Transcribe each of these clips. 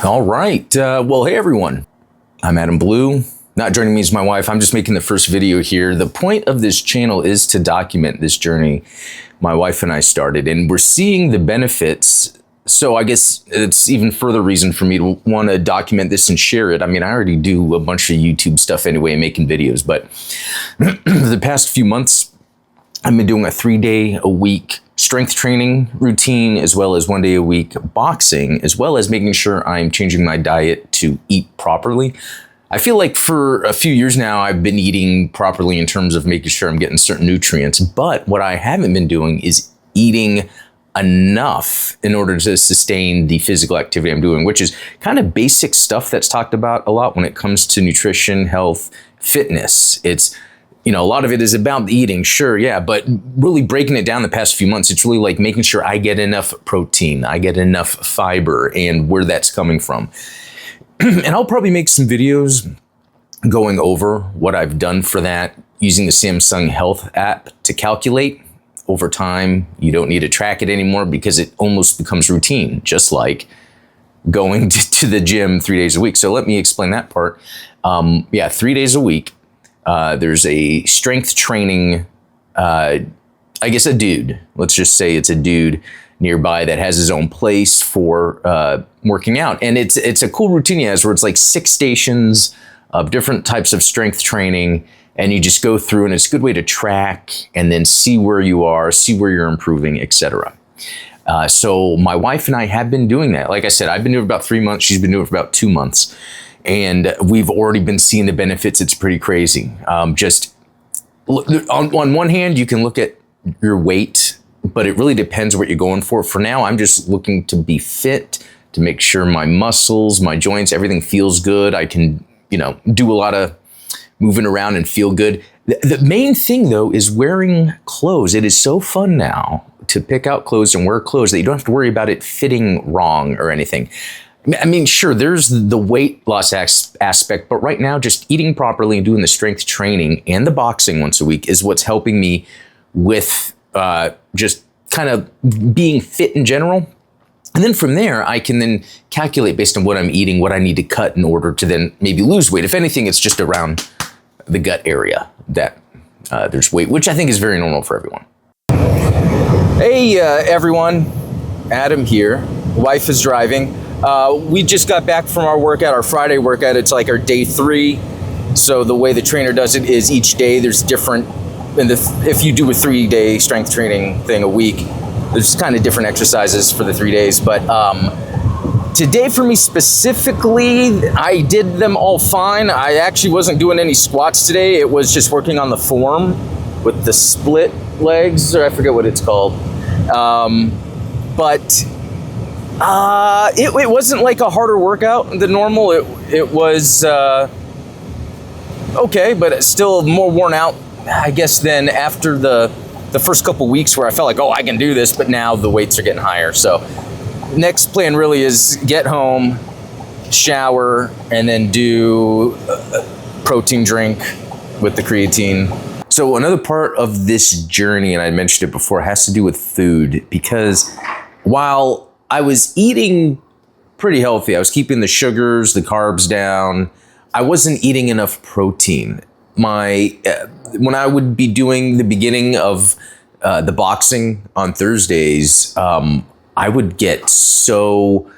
All right. Well, hey, everyone. I'm Adam Blue. Not joining me is my wife. I'm just making the first video here. The point of this channel is to document this journey my wife and I started, and we're seeing the benefits. So I guess it's even further reason for me to want to document this and share it. I mean, I already do a bunch of YouTube stuff anyway, making videos, but the past few months, I've been doing a 3-day-a-week strength training routine, as well as 1 day a week boxing, as well as making sure I'm changing my diet to eat properly. I feel like for a few years now, I've been eating properly in terms of making sure I'm getting certain nutrients. But what I haven't been doing is eating enough in order to sustain the physical activity I'm doing, which is kind of basic stuff that's talked about a lot when it comes to nutrition, health, fitness. It's, you know, a lot of it is about the eating, sure, yeah, but really breaking it down the past few months, it's really like making sure I get enough protein, I get enough fiber, and where that's coming from. And I'll probably make some videos going over what I've done for that using the Samsung Health app to calculate. Over time, you don't need to track it anymore because it almost becomes routine, just like going to the gym 3 days a week. So let me explain that part. 3 days a week. There's a strength training, I guess a dude, let's just say it's a dude nearby that has his own place for working out. And it's a cool routine he has where it's like 6 stations of different types of strength training, and you just go through, and it's a good way to track and then see where you are, see where you're improving, etc. So my wife and I have been doing that. Like I said, I've been doing it for about 3 months. She's been doing it for about 2 months. And we've already been seeing the benefits. It's pretty crazy. Just on one hand, you can look at your weight, but it really depends what you're going for. For now, I'm just looking to be fit, to make sure my muscles, my joints, everything feels good. I can, do a lot of moving around and feel good. The main thing, though, is wearing clothes. It is so fun now to pick out clothes and wear clothes that you don't have to worry about it fitting wrong or anything. I mean, sure, there's the weight loss aspect, but right now just eating properly and doing the strength training and the boxing once a week is what's helping me with just kind of being fit in general. And then from there, I can then calculate based on what I'm eating, what I need to cut in order to then maybe lose weight. If anything, it's just around the gut area that there's weight, which I think is very normal for everyone. Hey, everyone. Adam here. Wife is driving. We just got back from our workout, our Friday workout. It's like our day 3. So the way the trainer does it is each day there's different, and if you do a 3-day strength training thing a week, there's kind of different exercises for the 3 days. But today for me specifically, I did them all fine. I actually wasn't doing any squats today. It was just working on the form with the split legs, or I forget what it's called. It wasn't like a harder workout than normal. It was okay, but it's still more worn out, I guess, than after the first couple weeks where I felt like, oh, I can do this, but now the weights are getting higher. So next plan really is get home, shower, and then do a protein drink with the creatine. So another part of this journey, and I mentioned it before, has to do with food, because while I was eating pretty healthy, I was keeping the sugars, the carbs down, I wasn't eating enough protein. When I would be doing the beginning of the boxing on Thursdays, I would get so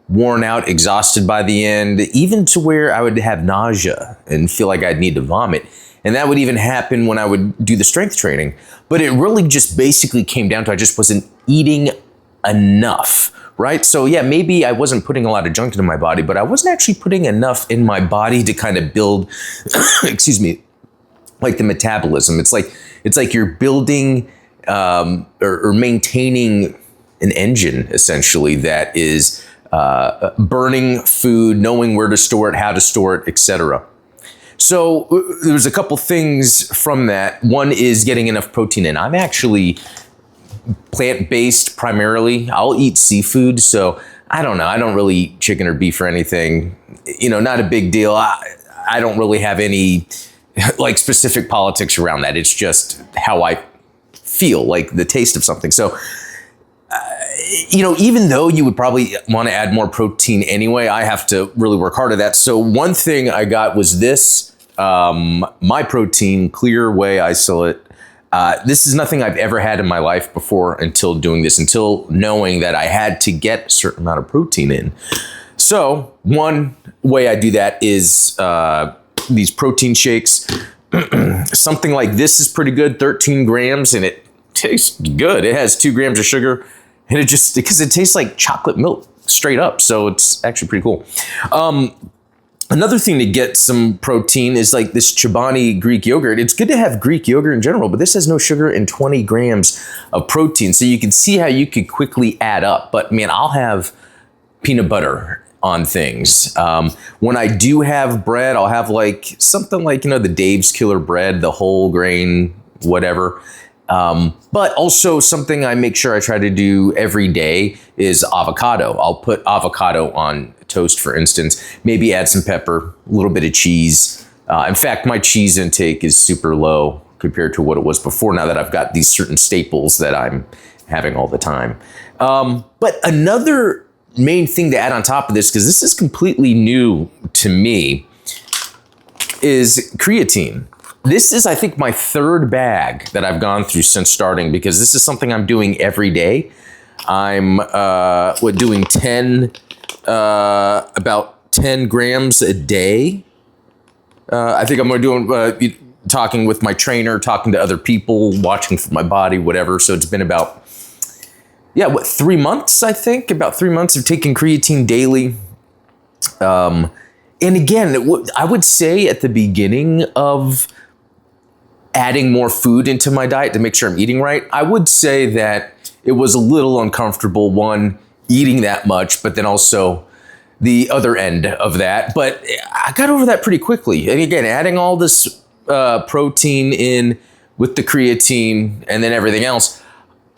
worn out, exhausted by the end, even to where I would have nausea and feel like I'd need to vomit. And that would even happen when I would do the strength training. But it really just basically came down to I just wasn't eating enough, right? So yeah, maybe I wasn't putting a lot of junk into my body, but I wasn't actually putting enough in my body to kind of build, excuse me, like the metabolism. It's like you're building or maintaining an engine, essentially, that is burning food, knowing where to store it, how to store it, etc. So there's a couple things from that. One is getting enough protein in. I'm actually plant-based primarily. I'll eat seafood, so I don't know. I don't really eat chicken or beef or anything. Not a big deal. I don't really have any like specific politics around that. It's just how I feel, like the taste of something. So even though you would probably want to add more protein anyway, I have to really work hard at that. So one thing I got was this, My Protein Clear Whey Isolate. This is nothing I've ever had in my life before until doing this, until knowing that I had to get a certain amount of protein in. So one way I do that is these protein shakes. Something like this is pretty good, 13 grams, and it tastes good. It has 2 grams of sugar, and because it tastes like chocolate milk straight up. So it's actually pretty cool. Another thing to get some protein is like this Chobani Greek yogurt. It's good to have Greek yogurt in general, but this has no sugar and 20 grams of protein. So you can see how you could quickly add up. But man, I'll have peanut butter on things. When I do have bread, I'll have like something like, the Dave's Killer bread, the whole grain, whatever. But also something I make sure I try to do every day is avocado. I'll put avocado on toast, for instance, maybe add some pepper, a little bit of cheese. In fact, my cheese intake is super low compared to what it was before, now that I've got these certain staples that I'm having all the time. But another main thing to add on top of this, because this is completely new to me, is creatine. This is, I think, my 3rd bag that I've gone through since starting, because this is something I'm doing every day. I'm doing about 10 grams a day. I think I'm doing talking with my trainer, talking to other people, watching for my body, whatever. So it's been about 3 months, I think, about 3 months of taking creatine daily. And again, I would say at the beginning of adding more food into my diet to make sure I'm eating right, I would say that it was a little uncomfortable, one, eating that much, but then also the other end of that. But I got over that pretty quickly. And again, adding all this protein in with the creatine and then everything else,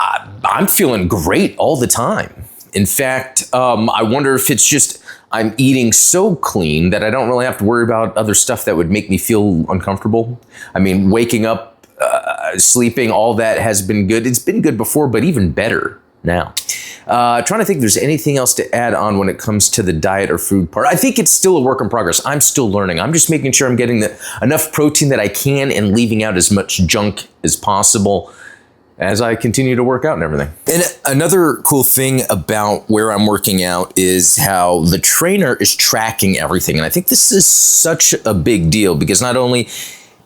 I'm feeling great all the time. In fact, I wonder if it's just I'm eating so clean that I don't really have to worry about other stuff that would make me feel uncomfortable. I mean, waking up, sleeping, all that has been good. It's been good before, but even better now. Trying to think if there's anything else to add on when it comes to the diet or food part. I think it's still a work in progress. I'm still learning. I'm just making sure I'm getting enough protein that I can and leaving out as much junk as possible as I continue to work out and everything. And another cool thing about where I'm working out is how the trainer is tracking everything. And I think this is such a big deal, because not only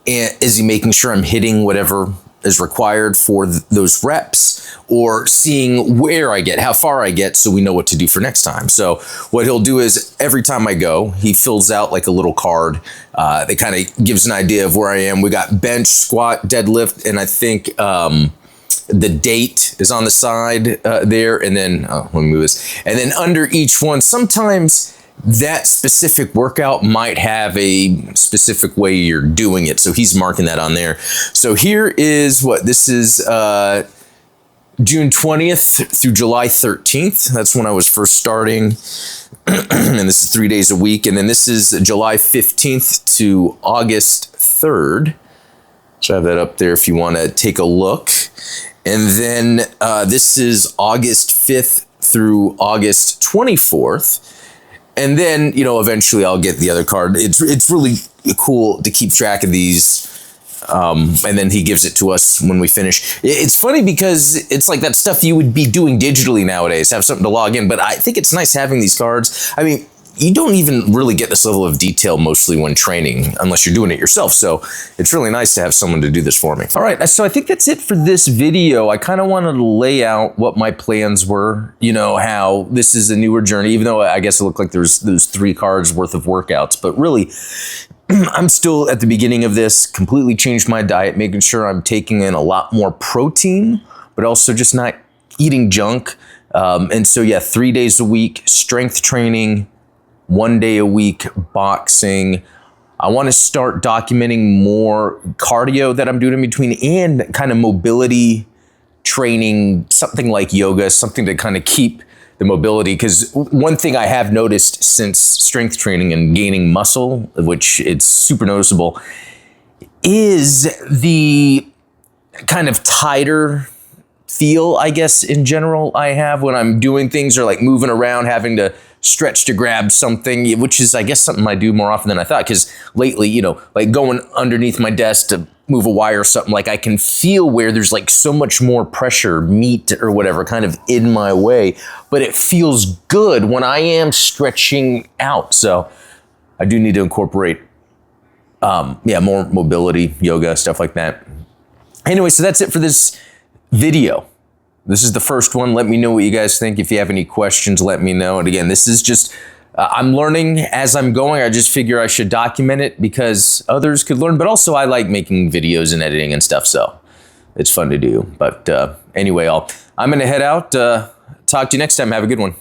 is he making sure I'm hitting whatever is required for those reps, or seeing where I get, how far I get, so we know what to do for next time. So what he'll do is every time I go, he fills out like a little card that kind of gives an idea of where I am. We got bench, squat, deadlift, and I think the date is on the side there, and then let me move this. And then under each one, sometimes that specific workout might have a specific way you're doing it. So he's marking that on there. So here is this is June 20th through July 13th. That's when I was first starting. And this is 3 days a week. And then this is July 15th to August 3rd. So I have that up there if you want to take a look. And then this is August 5th through August 24th. And then, eventually I'll get the other card. It's really cool to keep track of these. And then he gives it to us when we finish. It's funny because it's like that stuff you would be doing digitally nowadays, have something to log in. But I think it's nice having these cards. I mean, you don't even really get this level of detail mostly when training unless you're doing it yourself. So it's really nice to have someone to do this for me. All right, so I think that's it for this video. I kind of wanted to lay out what my plans were, how this is a newer journey, even though I guess it looked like there's 3 cards worth of workouts. But really, I'm still at the beginning of this, completely changed my diet, making sure I'm taking in a lot more protein, but also just not eating junk. And so, 3 days a week, strength training, 1 day a week boxing. I want to start documenting more cardio that I'm doing in between, and kind of mobility training, something like yoga, something to kind of keep the mobility. Because one thing I have noticed since strength training and gaining muscle, which it's super noticeable, is the kind of tighter feel, I guess, in general, I have when I'm doing things or like moving around, having to stretch to grab something, which is, I guess, something I do more often than I thought. Because lately, you know, like going underneath my desk to move a wire or something, like I can feel where there's like so much more pressure, meat or whatever, kind of in my way. But it feels good when I am stretching out. So I do need to incorporate, more mobility, yoga, stuff like that. Anyway, so that's it for this video. This is the first one. Let me know what you guys think. If you have any questions, let me know. And again, this is just, I'm learning as I'm going. I just figure I should document it because others could learn, but also I like making videos and editing and stuff, so it's fun to do. But anyway, I'm gonna head out. Talk to you next time. Have a good one.